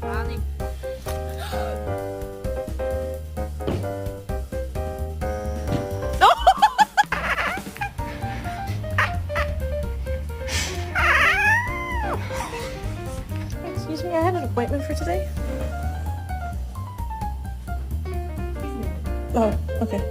아니. Excuse me, I had an appointment for today. Oh, okay.